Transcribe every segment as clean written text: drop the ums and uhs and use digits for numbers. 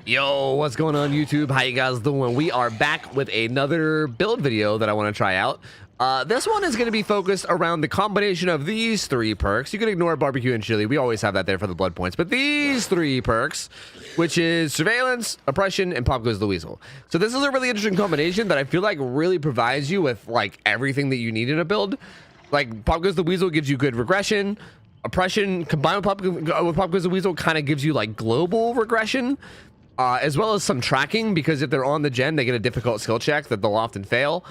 Yo, what's going on YouTube? How you guys doing? We are back with another build video that I want to try out. This one is going to be focused around the combination of these three perks. You can ignore barbecue and chili. We always have that there for the blood points. But these three perks, which is surveillance, oppression, and pop goes the weasel. So this is a really interesting combination that I feel like really provides you with like everything that you need in a build. Like pop goes the weasel gives you good regression. Oppression combined with pop goes the weasel kind of gives you like global regression. As well as some tracking, because if they're on the gen, they get a difficult skill check that they'll often fail.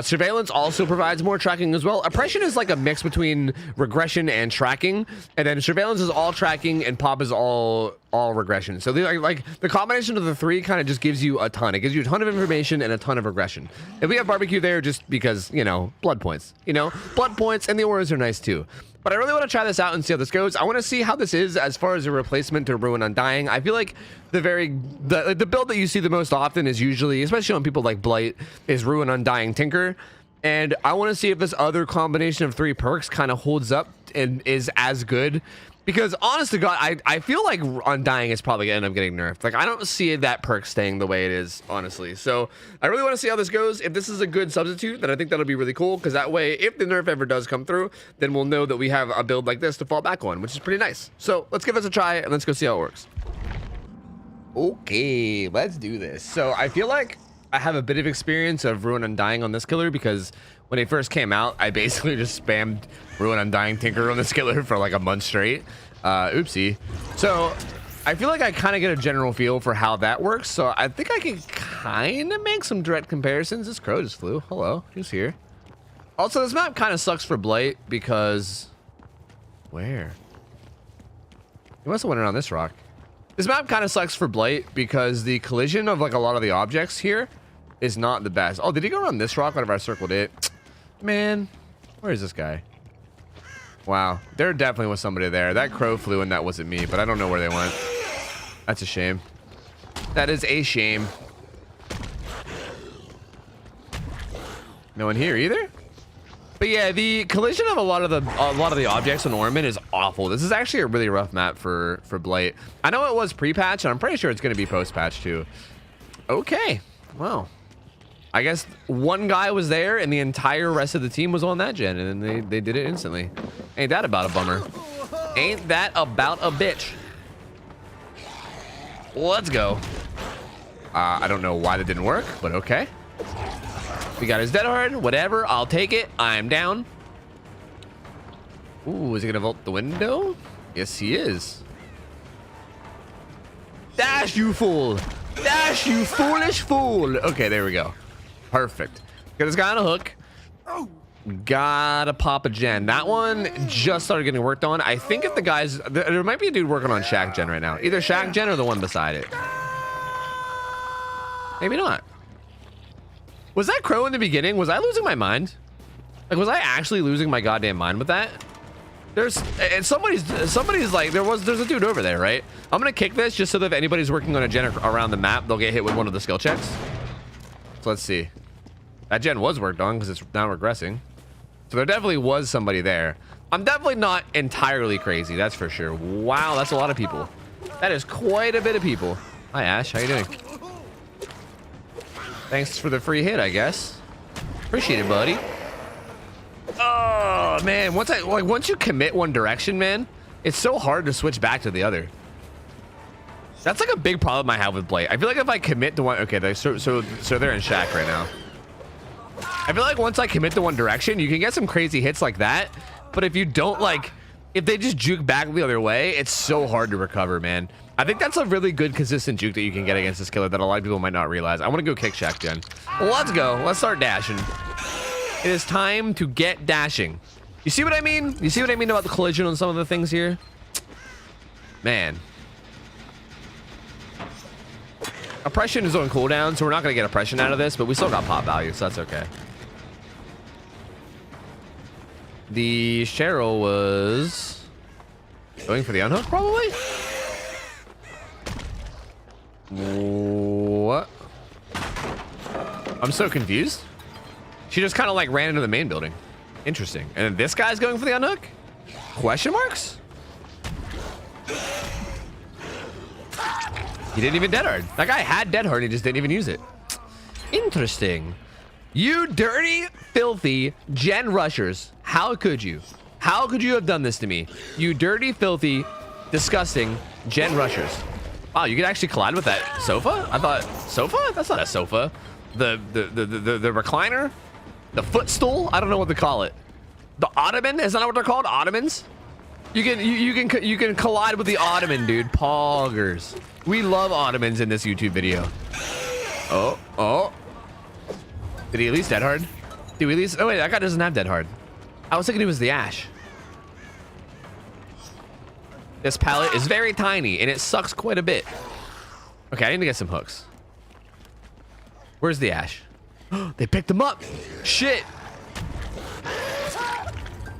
Surveillance also provides more tracking as well. Oppression is like a mix between regression and tracking, and then surveillance is all tracking and pop is all regression. So like the combination of the three kind of just gives you a ton. It gives you a ton of information and a ton of regression. And we have barbecue there just because, you know, blood points. You know, blood points and the auras are nice too. But I really want to try this out and see how this goes. I want to see how this is as far as a replacement to Ruin Undying. I feel like the build that you see the most often is usually, especially on people like Blight, is Ruin Undying Tinker. And I want to see if this other combination of three perks kind of holds up and is as good. Because honest to God, I feel like Undying is probably going to end up getting nerfed. Like, I don't see that perk staying the way it is, honestly. So I really want to see how this goes. If this is a good substitute, then I think that'll be really cool. Because that way, if the nerf ever does come through, then we'll know that we have a build like this to fall back on, which is pretty nice. So let's give this a try and let's go see how it works. Okay, let's do this. So I feel like I have a bit of experience of Ruin Undying on this killer because when it first came out, I basically just spammed Ruin Undying Tinker on this killer for like a month straight. Oopsie. So I feel like I kind of get a general feel for how that works. So I think I can kind of make some direct comparisons. This crow just flew. Hello, who's here? Also, this map kind of sucks for Blight because where? He must have went around this rock. This map kind of sucks for Blight because the collision of like a lot of the objects here is not the best. Oh, did he go around this rock whenever I circled it? Man, where is this guy? Wow, there definitely was somebody there. That crow flew and that wasn't me, but I don't know where they went. That's a shame. That is a shame. No one here either? But yeah, the collision of a lot of the objects on Orman is awful. This is actually a really rough map for Blight. I know it was pre-patch, and I'm pretty sure it's going to be post-patch too. Okay, well, I guess one guy was there, and the entire rest of the team was on that gen, and then they did it instantly. Ain't that about a bummer? Ain't that about a bitch? Let's go. I don't know why that didn't work, but okay. We got his dead hard, whatever, I'll take it. I'm down. Ooh, is he gonna vault the window? Yes, he is. Dash, you fool! Dash, you foolish fool! Okay, there we go. Perfect. Got this guy on a hook. Gotta pop a gen. That one just started getting worked on. I think if the guys, there might be a dude working on Shack gen right now. Either Shack gen or the one beside it. Maybe not. Was that crow in the beginning? Was I losing my mind? Like, was I actually losing my goddamn mind with that? And somebody's like, there's a dude over there, right? I'm gonna kick this just so that if anybody's working on a gen around the map, they'll get hit with one of the skill checks. So let's see. That gen was worked on because it's now regressing. So there definitely was somebody there. I'm definitely not entirely crazy, that's for sure. Wow, that's a lot of people. That is quite a bit of people. Hi Ash, how you doing? Thanks for the free hit, I guess. Appreciate it, buddy. Oh man, once you commit one direction, man, it's so hard to switch back to the other. That's like a big problem I have with Blight. I feel like if I commit to one, okay, so they're in Shack right now. I feel like once I commit to one direction, you can get some crazy hits like that. But if you don't if they just juke back the other way, it's so hard to recover, man. I think that's a really good consistent juke that you can get against this killer that a lot of people might not realize. I want to go kick Shack gen. Let's go. Let's start dashing. It is time to get dashing. You see what I mean? You see what I mean about the collision on some of the things here? Man. Oppression is on cooldown, so we're not going to get oppression out of this, but we still got pop value, so that's okay. The Cheryl was going for the unhook, probably? What? I'm so confused. She just kind of like ran into the main building. Interesting. And then this guy's going for the unhook? Question marks? He didn't even dead hard. That guy had dead hard. He just didn't even use it. Interesting. You dirty, filthy gen rushers. How could you? How could you have done this to me? You dirty, filthy, disgusting gen rushers. Wow, you could actually collide with that sofa? I thought, sofa? That's not a sofa. The recliner? The footstool? I don't know what to call it. The ottoman? Is that what they're called? Ottomans? You can collide with the ottoman, dude. Poggers. We love ottomans in this YouTube video. Oh. Did he at least dead hard? Did we at least? Oh wait, that guy doesn't have dead hard. I was thinking it was the ash. This pallet is very tiny and it sucks quite a bit. Okay, I need to get some hooks. Where's the ash? They picked him up. Shit.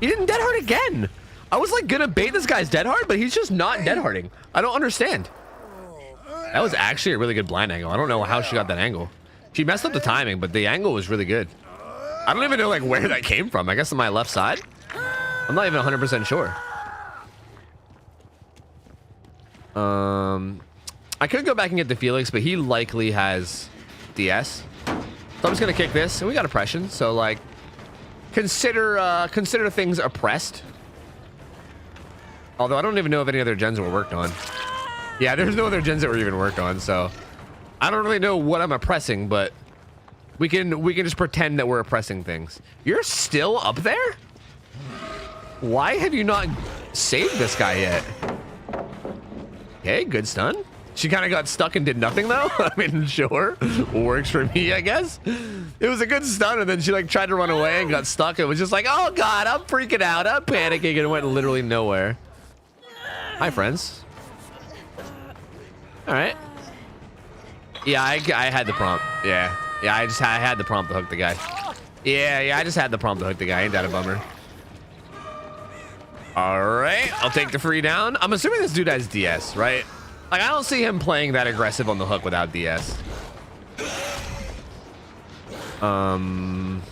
He didn't dead hard again. I was like gonna bait this guy's dead hard, but he's just not dead harding. I don't understand. That was actually a really good blind angle. I don't know how she got that angle. She messed up the timing, but the angle was really good. I don't even know like where that came from. I guess on my left side. I'm not even 100% sure. I could go back and get the Felix, but he likely has DS. So I'm just gonna kick this, and we got oppression. So like, consider things oppressed. Although I don't even know if any other gens were worked on. Yeah, there's no other gens that were even worked on, so I don't really know what I'm oppressing, but we can just pretend that we're oppressing things. You're still up there? Why have you not saved this guy yet? Okay, good stun. She kind of got stuck and did nothing though. I mean, sure, works for me, I guess. It was a good stun, and then she like tried to run away and got stuck. It was just like, oh god, I'm freaking out, I'm panicking, and it went literally nowhere. Hi, friends. All right. Yeah, I had the prompt. Yeah, I had the prompt to hook the guy. Yeah, I just had the prompt to hook the guy. Ain't that a bummer? All right, I'll take the free down. I'm assuming this dude has DS, right? Like, I don't see him playing that aggressive on the hook without DS. Collide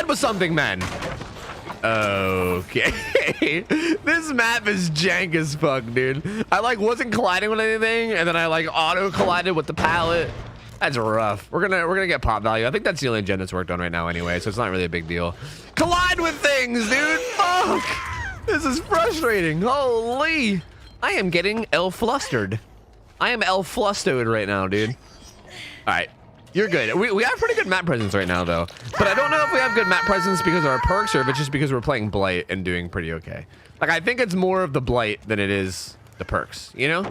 with something, man. Okay. This map is jank as fuck, dude. I like wasn't colliding with anything, and then I like auto collided with the pallet. That's rough. We're gonna get pop value. I think that's the only gen that's worked on right now anyway, so it's not really a big deal. Collide with things, dude. Fuck. This is frustrating. Holy. I am getting flustered. I am flustered right now, dude. All right. You're good. We have pretty good map presence right now, though. But I don't know if we have good map presence because of our perks or if it's just because we're playing Blight and doing pretty okay. Like, I think it's more of the Blight than it is the perks, you know?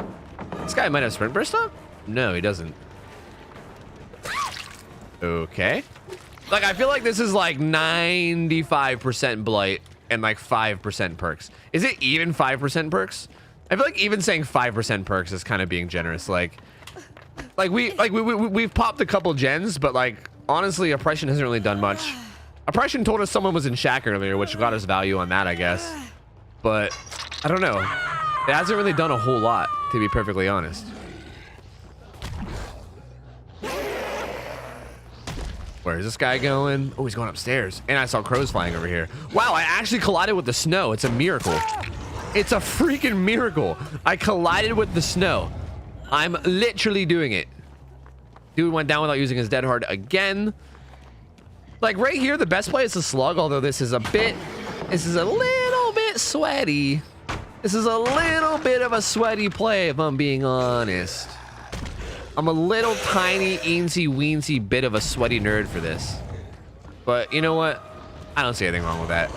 This guy might have Sprint Burst up? No, he doesn't. Okay. Like, I feel like this is like 95% Blight and like 5% perks. Is it even 5% perks? I feel like even saying 5% perks is kind of being generous. We've popped a couple gens, but like honestly, oppression hasn't really done much. Oppression told us someone was in shack earlier, which got us value on that, I guess. But I don't know. It hasn't really done a whole lot, to be perfectly honest. Where is this guy going? Oh, he's going upstairs. And I saw crows flying over here. Wow, I actually collided with the snow. It's a miracle. It's a freaking miracle. I collided with the snow. I'm literally doing it. Dude went down without using his dead hard again. Like right here, the best play is the slug, although this is a little bit sweaty. This is a little bit of a sweaty play, if I'm being honest. I'm a little tiny, eensy-weensy bit of a sweaty nerd for this. But you know what? I don't see anything wrong with that.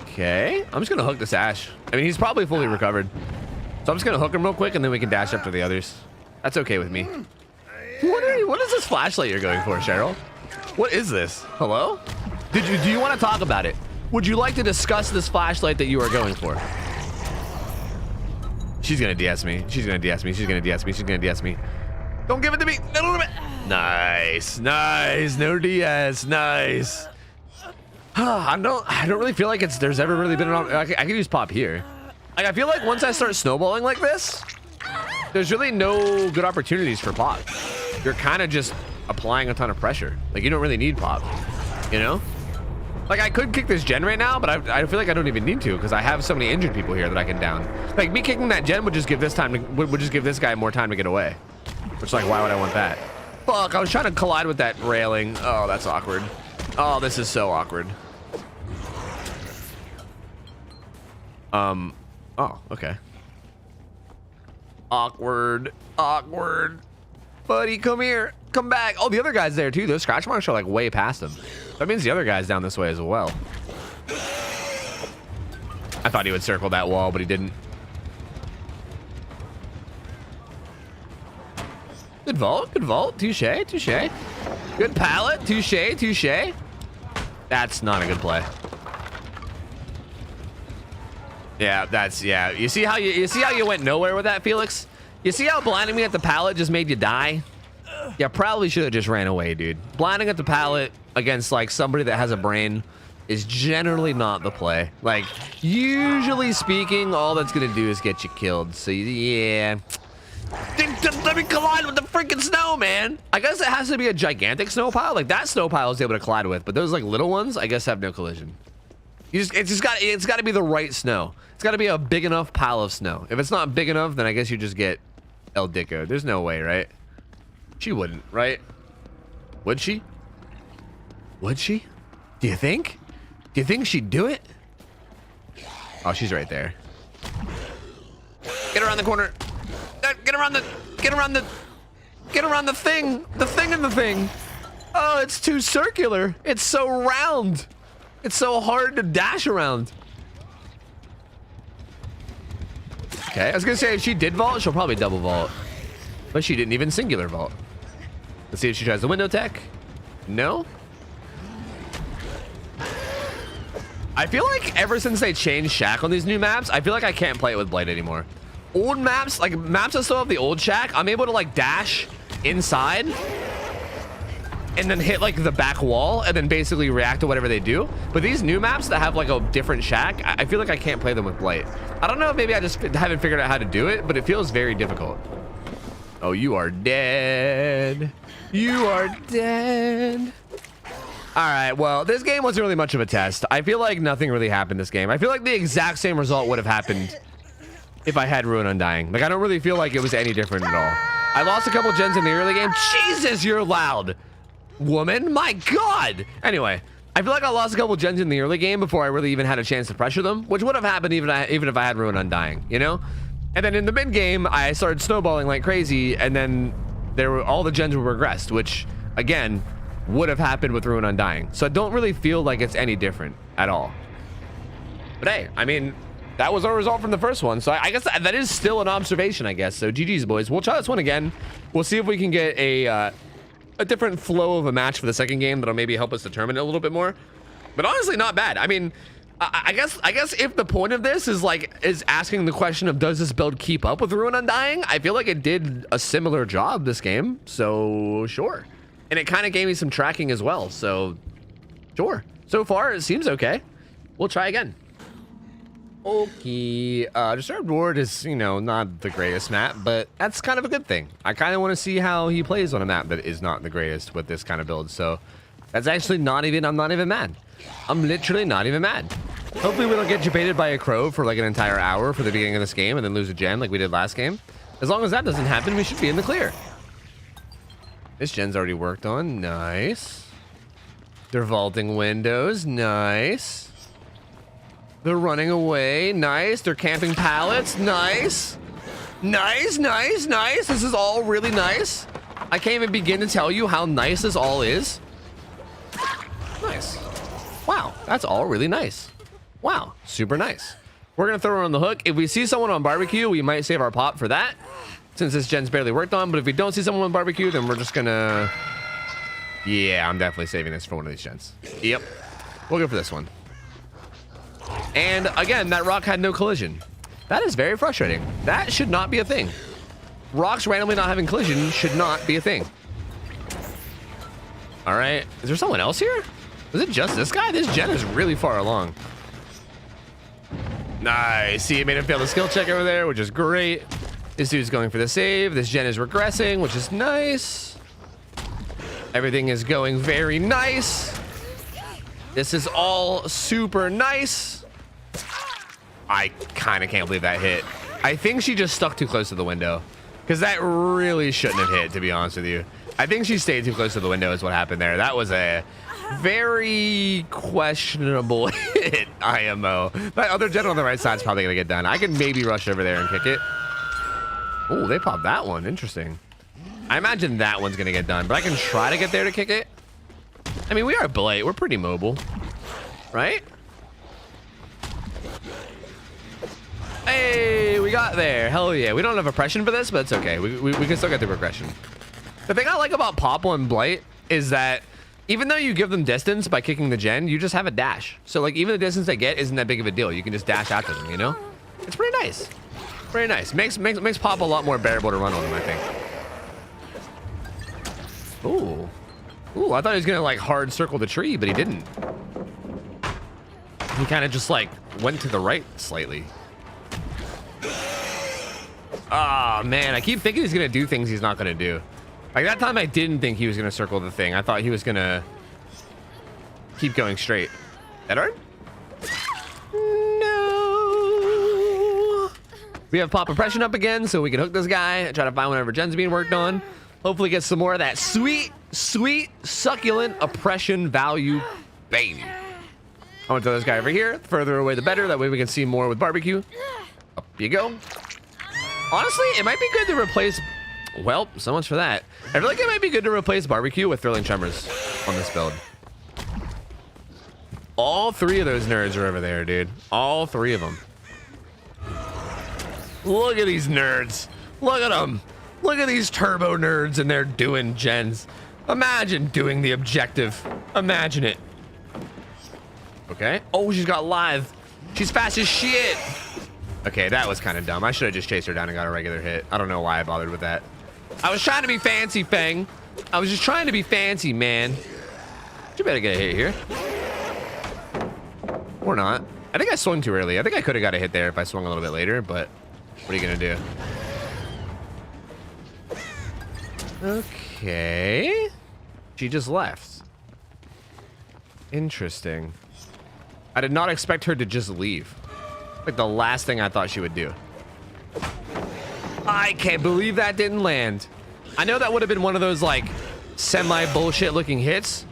Okay, I'm just gonna hook this Ash. I mean, he's probably fully recovered. So I'm just gonna hook him real quick and then we can dash up to the others. That's okay with me. What is this flashlight you're going for, Cheryl? What is this? Hello? Do you want to talk about it? Would you like to discuss this flashlight that you are going for? She's gonna DS me. She's gonna DS me. She's gonna DS me. She's gonna DS me. Don't give it to me. No, don't give it. Nice, nice. No DS. Nice. I don't really feel like there's ever really been an. I can use pop here. Like, I feel like once I start snowballing like this, there's really no good opportunities for pop. You're kind of just applying a ton of pressure. Like, you don't really need pop, you know? Like, I could kick this gen right now, but I feel like I don't even need to because I have so many injured people here that I can down. Like, me kicking that gen would just give this guy more time to get away. Which, like, why would I want that? Fuck, I was trying to collide with that railing. Oh, that's awkward. Oh, this is so awkward. Oh, okay. Awkward. Buddy, come here. Come back. Oh, the other guy's there too. Those scratch marks are like way past him. That means the other guy's down this way as well. I thought he would circle that wall, but he didn't. Good vault. Touche. Good pallet. Touche. That's not a good play. Yeah, you see how you went nowhere with that, Felix? You see how blinding me at the pallet just made you die? Yeah, probably should have just ran away, dude. Blinding at the pallet against like somebody that has a brain is generally not the play. Like, usually speaking, all that's gonna do is get you killed. So yeah. Let me collide with the freaking snow, man. I guess it has to be a gigantic snow pile. Like that snow pile is able to collide with, but those like little ones, I guess, have no collision. It's got to be the right snow. It's got to be a big enough pile of snow. If it's not big enough, then I guess you just get El Dico. There's no way, right? She wouldn't, right? Would she? Would she? Do you think? Do you think she'd do it? Oh, she's right there. Get around the corner. Get around the thing. The thing in the thing. Oh, it's too circular. It's so round. It's so hard to dash around. Okay, I was gonna say if she did vault, she'll probably double vault. But she didn't even singular vault. Let's see if she tries the window tech. No. I feel like ever since they changed Shack on these new maps, I feel like I can't play it with Blight anymore. Old maps, like maps that still have the old Shack, I'm able to like dash inside and then hit like the back wall and then basically react to whatever they do. But these new maps that have like a different Shack, I feel like I can't play them with Blight. I don't know if maybe I just haven't figured out how to do it, but it feels very difficult. Oh, you are dead. You are dead. All right, well, this game wasn't really much of a test. I feel like nothing really happened this game. I feel like the exact same result would have happened if I had Ruin Undying. Like, I don't really feel like it was any different at all. I lost a couple gens in the early game. Jesus, you're loud, woman. My God. Anyway, I feel like I lost a couple gens in the early game before I really even had a chance to pressure them, which would have happened even if I had Ruin Undying, you know? And then in the mid game, I started snowballing like crazy, and then all the gens were regressed, which again would have happened with Ruin Undying. So I don't really feel like it's any different at all. But hey, I mean, that was our result from the first one. So I guess that is still an observation, I guess. So GG's, boys. We'll try this one again. We'll see if we can get a different flow of a match for the second game that'll maybe help us determine it a little bit more. But honestly, not bad. I mean, I guess if the point of this is asking the question of does this build keep up with Ruin Undying, I feel like it did a similar job this game. So sure. And it kind of gave me some tracking as well. So sure. So far, it seems okay. We'll try again. Okay. Disturbed Ward is, you know, not the greatest map, but that's kind of a good thing. I kind of want to see how he plays on a map that is not the greatest with this kind of build. So that's actually I'm not even mad. I'm literally not even mad. Hopefully we don't get debated by a crow for like an entire hour for the beginning of this game and then lose a gen like we did last game. As long as that doesn't happen, we should be in the clear. This gen's already worked on. Nice. They're vaulting windows. Nice. They're running away. Nice. They're camping pallets. Nice. Nice. This is all really nice. I can't even begin to tell you how nice this all is. Nice. Wow, that's all really nice. Wow, super nice. We're gonna throw her on the hook. If we see someone on barbecue, we might save our pop for that, since this gen's barely worked on. But if we don't see someone on barbecue, then we're just gonna... Yeah, I'm definitely saving this for one of these gens. Yep, we'll go for this one. And again, that rock had no collision. That is very frustrating. That should not be a thing. Rocks randomly not having collision should not be a thing. All right, is there someone else here? Is it just this guy? This gen is really far along. Nice. See, it made him fail the skill check over there, which is great. This dude's going for the save. This gen is regressing, which is nice. Everything is going very nice. This is all super nice. I kind of can't believe that hit. I think she just stuck too close to the window, because that really shouldn't have hit, to be honest with you. I think she stayed too close to the window is what happened there. That was a very questionable hit, IMO. That other gen on the right side is probably going to get done. I can maybe rush over there and kick it. Oh, they popped that one. Interesting. I imagine that one's going to get done, but I can try to get there to kick it. I mean, we are Blight. We're pretty mobile, right? Hey, we got there. Hell yeah. We don't have oppression for this, but it's okay. We can still get the progression. The thing I like about Popple and Blight is that even though you give them distance by kicking the gen, you just have a dash. So like even the distance they get isn't that big of a deal. You can just dash after them, you know? It's pretty nice. Pretty nice. Makes Pop a lot more bearable to run on him, I think. Ooh. Ooh, I thought he was gonna like hard circle the tree, but he didn't. He kind of just like went to the right slightly. Ah, man, I keep thinking he's gonna do things he's not gonna do. Like that time I didn't think he was gonna circle the thing. I thought he was gonna keep going straight. That hard? No. We have Pop Oppression up again, so we can hook this guy and try to find whatever gen's being worked on. Hopefully get some more of that sweet, sweet, succulent oppression value, baby. I want to throw this guy over here. The further away, the better. That way we can see more with barbecue. Up you go. Honestly, it might be good to replace... Well, so much for that. I feel like it might be good to replace barbecue with thrilling tremors on this build. All three of those nerds are over there, dude. All three of them. Look at these nerds. Look at them. Look at these turbo nerds and they're doing gens. Imagine doing the objective. Imagine it. Okay. Oh, she's got live. She's fast as shit. Okay, that was kind of dumb. I should have just chased her down and got a regular hit. I don't know why I bothered with that. I was trying to be fancy, Fang. I was just trying to be fancy, man. You better get a hit here. Or not. I think I swung too early. I think I could have got a hit there if I swung a little bit later, but what are you going to do? Okay. She just left. Interesting. I did not expect her to just leave. Like the last thing I thought she would do. I can't believe that didn't land. I know that would have been one of those like semi-bullshit looking hits,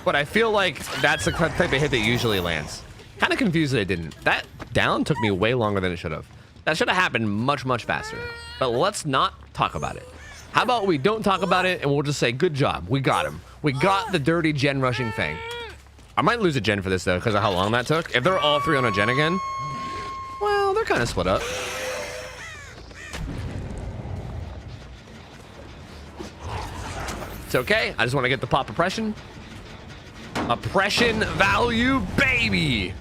but I feel like that's the type of hit that usually lands. Kind of confused that it didn't. That down took me way longer than it should have. That should have happened much, much faster. But let's not talk about it. How about we don't talk about it and we'll just say, good job. We got him. We got the dirty gen rushing Fang. I might lose a gen for this though because of how long that took. If they're all three on a gen again, well, they're kind of split up. It's okay. I just want to get the Pop Oppression. Oppression value, baby.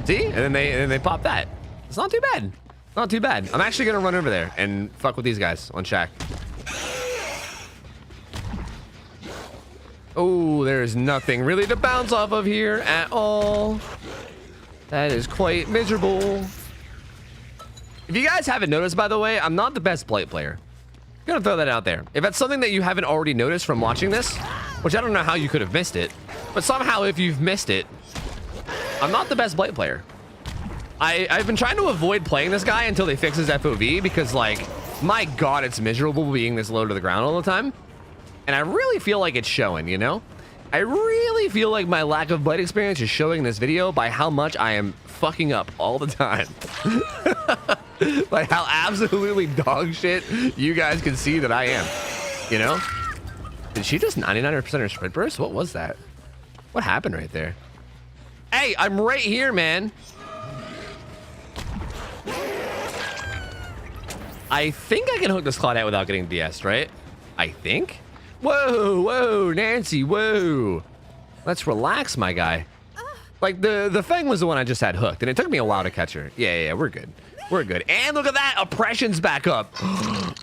See? And then they pop that. It's not too bad. Not too bad. I'm actually going to run over there and fuck with these guys on Shack. Oh, there's nothing really to bounce off of here at all. That is quite miserable. If you guys haven't noticed, by the way, I'm not the best Blight player. I'm gonna throw that out there. If that's something that you haven't already noticed from watching this, which I don't know how you could have missed it, but somehow if you've missed it, I'm not the best Blight player. I've been trying to avoid playing this guy until they fix his FOV because, like, my God, it's miserable being this low to the ground all the time. And I really feel like it's showing, you know? I really feel like my lack of Blight experience is showing in this video by how much I am fucking up all the time. Like how absolutely dog shit you guys can see that I am, you know? Did she just 99% her sprint burst? What was that? What happened right there? Hey, I'm right here, man. I think I can hook this Claudette without getting DS'd, right? I think? Whoa, whoa, Nancy, whoa. Let's relax, my guy. Like, the Fang was the one I just had hooked, and it took me a while to catch her. Yeah, we're good. We're good. And look at that, oppression's back up.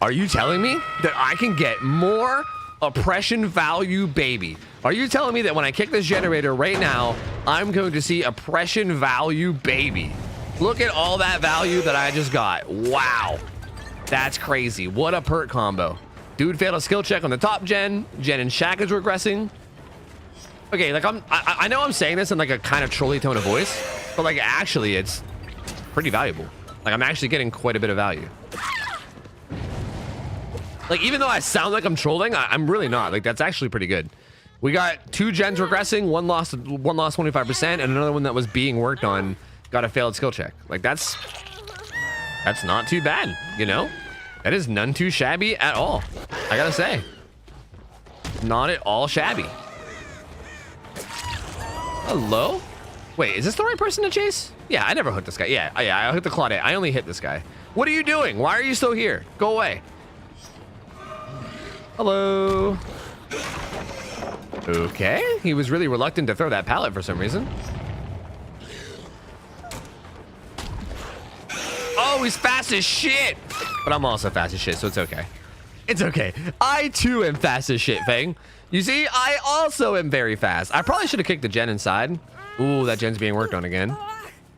Are you telling me that I can get more oppression value, baby? Are you telling me that when I kick this generator right now, I'm going to see oppression value, baby? Look at all that value that I just got. Wow. That's crazy. What a perk combo. Dude failed a skill check on the top gen. Jen and Shack is regressing. Okay, like I know I'm saying this in like a kind of trolly tone of voice, but like actually it's pretty valuable. Like I'm actually getting quite a bit of value. Like even though I sound like I'm trolling, I'm really not. Like that's actually pretty good. We got 2 gens regressing, one lost 25%, and another one that was being worked on got a failed skill check. Like that's not too bad, you know? That is none too shabby at all. I gotta say. Not at all shabby. Hello? Wait, is this the right person to chase? Yeah, I never hooked this guy. Yeah, I hooked the Claudette. I only hit this guy. What are you doing? Why are you still here? Go away. Hello. Okay, he was really reluctant to throw that pallet for some reason. Oh, he's fast as shit. But I'm also fast as shit, so it's okay. It's okay. I too am fast as shit, Fang. You see, I also am very fast. I probably should have kicked the gen inside. Ooh, that gen's being worked on again.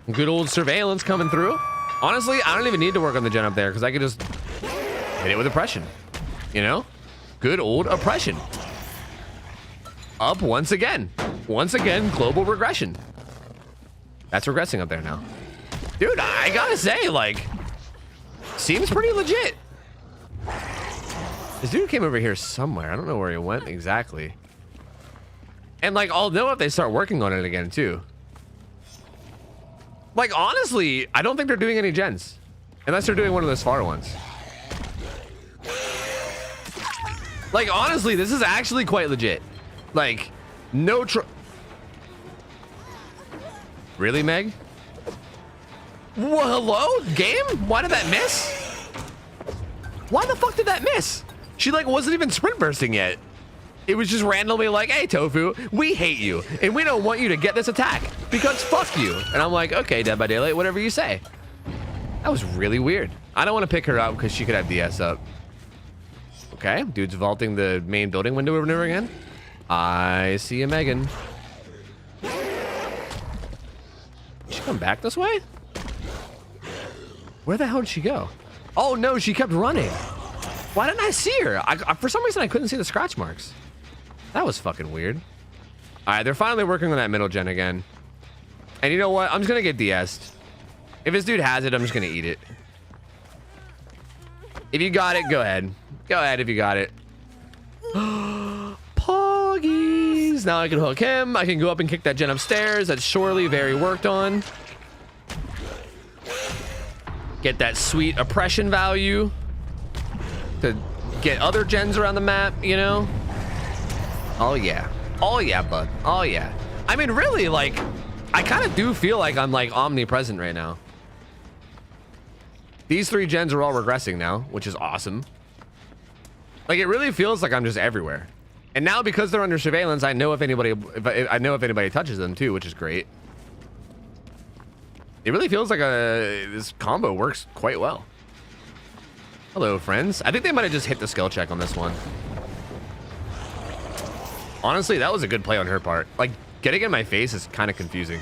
Good old surveillance coming through. Honestly, I don't even need to work on the gen up there because I could just hit it with oppression. You know? Good old oppression. Up once again. Once again, global regression. That's regressing up there now. Dude, I gotta say, like, seems pretty legit. This dude came over here somewhere. I don't know where he went exactly. And like, I'll know if they start working on it again too. Like, honestly, I don't think they're doing any gens. Unless they're doing one of those far ones. Like, honestly, this is actually quite legit. Like, no Really, Meg? Whoa, hello? Game? Why did that miss? Why the fuck did that miss? She like wasn't even sprint bursting yet. It was just randomly like, hey, Tofu, we hate you. And we don't want you to get this attack because fuck you. And I'm like, okay, Dead by Daylight, whatever you say. That was really weird. I don't want to pick her up because she could have DS up. Okay, dude's vaulting the main building window over and over again. I see a Megan. Did she come back this way? Where the hell did she go? Oh no, she kept running. Why didn't I see her? For some reason, I couldn't see the scratch marks. That was fucking weird. All right, they're finally working on that middle gen again. And you know what? I'm just gonna get DS'd. If this dude has it, I'm just gonna eat it. If you got it, go ahead. Go ahead if you got it. Poggies. Now I can hook him. I can go up and kick that gen upstairs. That's surely very worked on. Get that sweet oppression value to get other gens around the map, you know? Oh yeah. Oh yeah, bud. Oh yeah. I mean, really, like, I kind of do feel like I'm like omnipresent right now. These 3 gens are all regressing now, which is awesome. Like, it really feels like I'm just everywhere. And now because they're under surveillance, I know if anybody touches them too, which is great. It really feels like this combo works quite well. Hello, friends. I think they might have just hit the skill check on this one. Honestly, that was a good play on her part. Like, getting in my face is kind of confusing.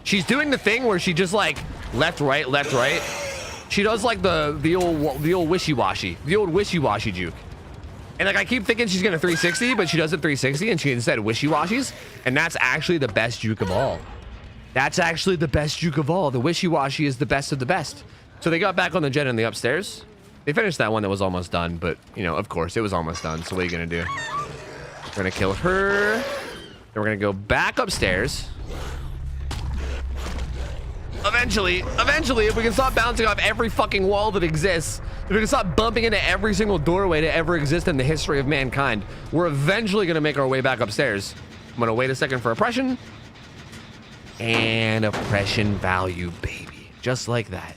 She's doing the thing where she just like left, right, left, right. She does like the old wishy-washy, juke. And like I keep thinking she's gonna 360, but she does it 360 and she instead wishy-washies. And that's actually the best juke of all. That's actually the best juke of all. The wishy-washy is the best of the best. So they got back on the gen in the upstairs. They finished that one that was almost done, but you know, of course, it was almost done. So what are you gonna do? We're gonna kill her. Then we're gonna go back upstairs. Eventually, if we can stop bouncing off every fucking wall that exists, if we can stop bumping into every single doorway to ever exist in the history of mankind, we're eventually gonna make our way back upstairs. I'm gonna wait a second for oppression. And oppression value, baby. Just like that.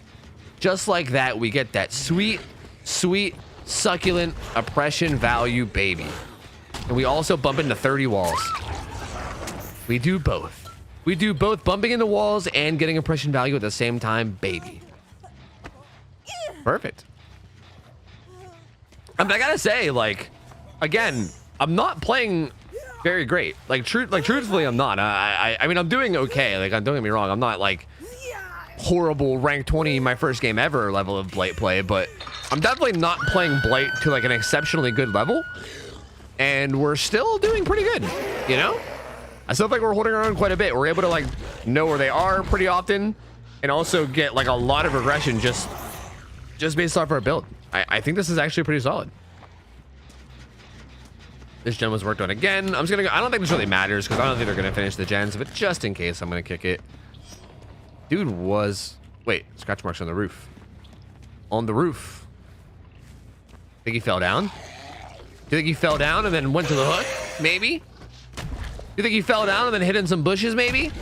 Just like that, we get that sweet, sweet, succulent oppression value, baby. And we also bump into 30 walls. We do both. We do both bumping into walls and getting oppression value at the same time, baby. Perfect. I gotta say, like, again, I'm not playing very great. Like, truthfully, I'm not. I mean, I'm doing okay. Like, don't get me wrong. I'm not like horrible rank 20 my first game ever level of Blight play, but I'm definitely not playing Blight to like an exceptionally good level, and we're still doing pretty good, you know? I still think we're holding our own quite a bit. We're able to like know where they are pretty often, and also get like a lot of regression just based off our build. I think this is actually pretty solid. This gen was worked on again. I'm just gonna go. I don't think this really matters because I don't think they're gonna finish the gens, but just in case, I'm gonna kick it. Dude was, wait, scratch marks on the roof. On the roof. Think he fell down? Do you think he fell down and then went to the hook? Maybe? You think he fell down and then hid in some bushes, maybe?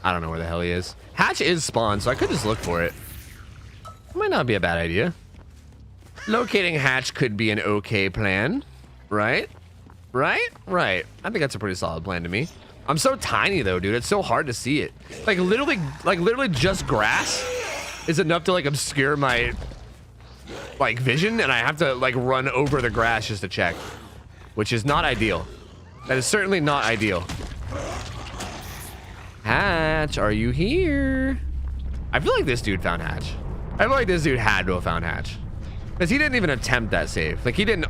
I don't know where the hell he is. Hatch is spawned, so I could just look for it. Might not be a bad idea. Locating Hatch could be an okay plan. Right? Right? Right. I think that's a pretty solid plan to me. I'm so tiny though, dude. It's so hard to see it. Like literally just grass is enough to like obscure my like vision, and I have to like run over the grass just to check, which is not ideal. That is certainly not ideal. Hatch, are you here? I feel like this dude found Hatch. I feel like this dude had to have found Hatch, because he didn't even attempt that save. Like he didn't.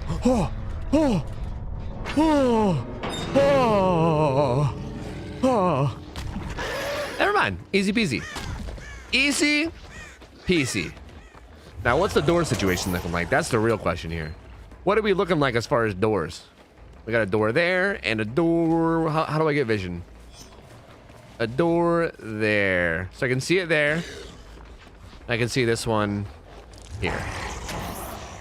Never mind. Easy peasy. Easy peasy. Now, what's the door situation looking like? That's the real question here. What are we looking like as far as doors? We got a door there and a door. How do I get vision? A door there. So I can see it there. I can see this one here.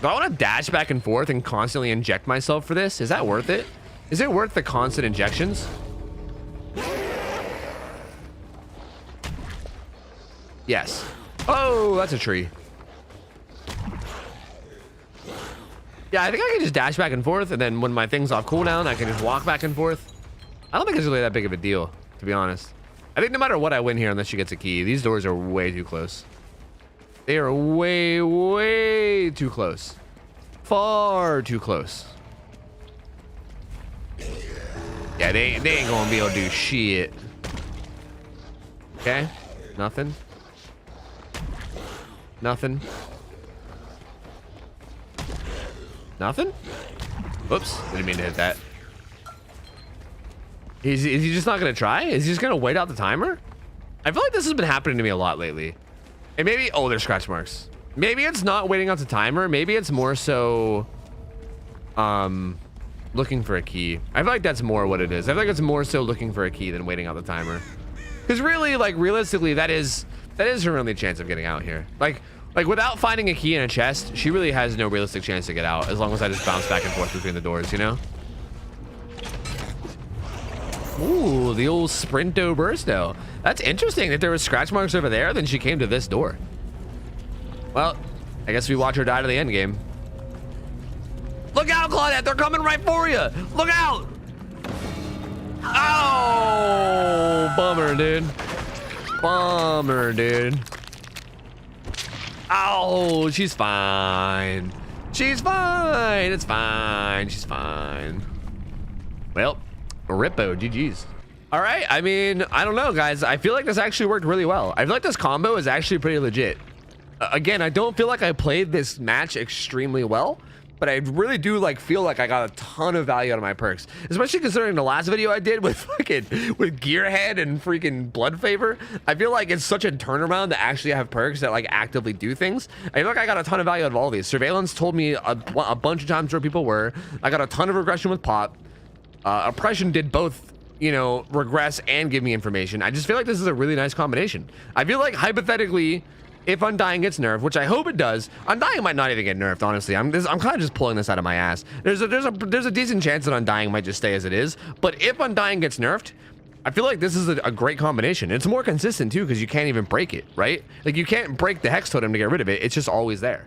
Do I want to dash back and forth and constantly inject myself for this? Is that worth it? Is it worth the constant injections? Yes. Oh, that's a tree. Yeah, I think I can just dash back and forth, and then when my thing's off cooldown, I can just walk back and forth. I don't think it's really that big of a deal, to be honest. I think no matter what, I win here unless she gets a key. These doors are way too close. They are way, way too close. Far too close. Yeah, they ain't gonna be able to do shit. Okay, nothing. Nothing. Nothing? Oops, didn't mean to hit that. Is he just not gonna try? Is he just gonna wait out the timer? I feel like this has been happening to me a lot lately. And maybe, oh, there's scratch marks. Maybe it's not waiting out the timer. Maybe it's more so, looking for a key. I feel like that's more what it is. I feel like it's more so looking for a key than waiting out the timer. Because really, like, realistically, that is her only chance of getting out here. Like without finding a key in a chest, she really has no realistic chance to get out as long as I just bounce back and forth between the doors, you know? Ooh, the old Sprinto Bursto. That's interesting. If there were scratch marks over there, then she came to this door. Well, I guess we watch her die to the end game. Look out, Claudette. They're coming right for you. Look out. Oh, bummer, dude. Bummer, dude. Oh, she's fine. She's fine. It's fine. She's fine. Well, Rippo, GG's. All right. I mean, I don't know, guys. I feel like this actually worked really well. I feel like this combo is actually pretty legit. Again, I don't feel like I played this match extremely well, but I really do like feel like I got a ton of value out of my perks, especially considering the last video I did with with Gearhead and freaking Blood Favor. I feel like it's such a turnaround to actually have perks that like actively do things. I feel like I got a ton of value out of all these. Surveillance told me a bunch of times where people were. I got a ton of regression with Pop. Oppression did both, you know, regress and give me information. I just feel like this is a really nice combination. I feel like hypothetically, if Undying gets nerfed, which I hope it does, Undying might not even get nerfed, honestly. I'm kind of just pulling this out of my ass. There's a decent chance that Undying might just stay as it is, but if Undying gets nerfed, I feel like this is a great combination. It's more consistent too, because you can't even break it, right? Like you can't break the Hex Totem to get rid of it. It's just always there.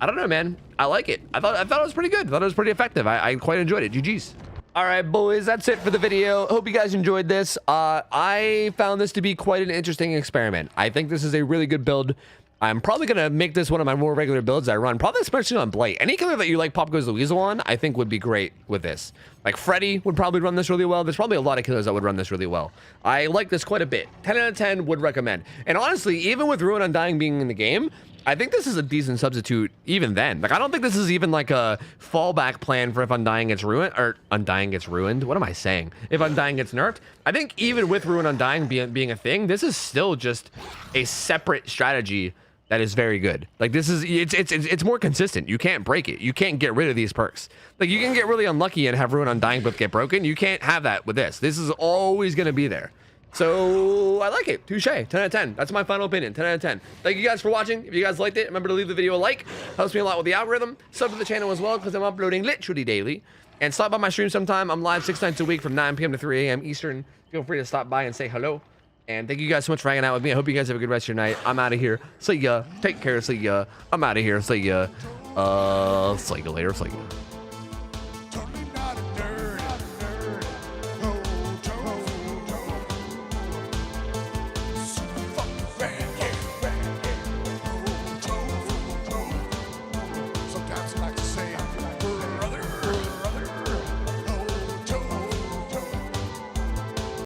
I don't know, man. I like it. I thought it was pretty good. I thought it was pretty effective. I quite enjoyed it. GG's. All right, boys, that's it for the video. Hope you guys enjoyed this. I found this to be quite an interesting experiment. I think this is a really good build. I'm probably going to make this one of my more regular builds I run, probably especially on Blight. Any killer that you like Pop Goes the Weasel on, I think would be great with this. Like Freddy would probably run this really well. There's probably a lot of killers that would run this really well. I like this quite a bit. 10 out of 10 would recommend. And honestly, even with Ruin Undying being in the game, I think this is a decent substitute even then. Like, I don't think this is even like a fallback plan for if Undying gets ruined, or Undying gets ruined. What am I saying? If Undying gets nerfed. I think even with Ruin Undying being a thing, this is still just a separate strategy that is very good. Like, this is, it's more consistent. You can't break it. You can't get rid of these perks. Like, you can get really unlucky and have Ruin Undying both get broken. You can't have that with this. This is always going to be there. So I like it. Touche. 10 out of 10. That's my final opinion. 10 out of 10. Thank you guys for watching. If you guys liked it, remember to leave the video a like. Helps me a lot with the algorithm. Sub to the channel as well, because I'm uploading literally daily. And stop by my stream sometime. I'm live 6 nights a week from 9 p.m. to 3 a.m. Eastern. Feel free to stop by and say hello. And thank you guys so much for hanging out with me. I hope you guys have a good rest of your night. I'm out of here. See ya. Take care. See ya. I'm out of here. See ya. See you later. See ya.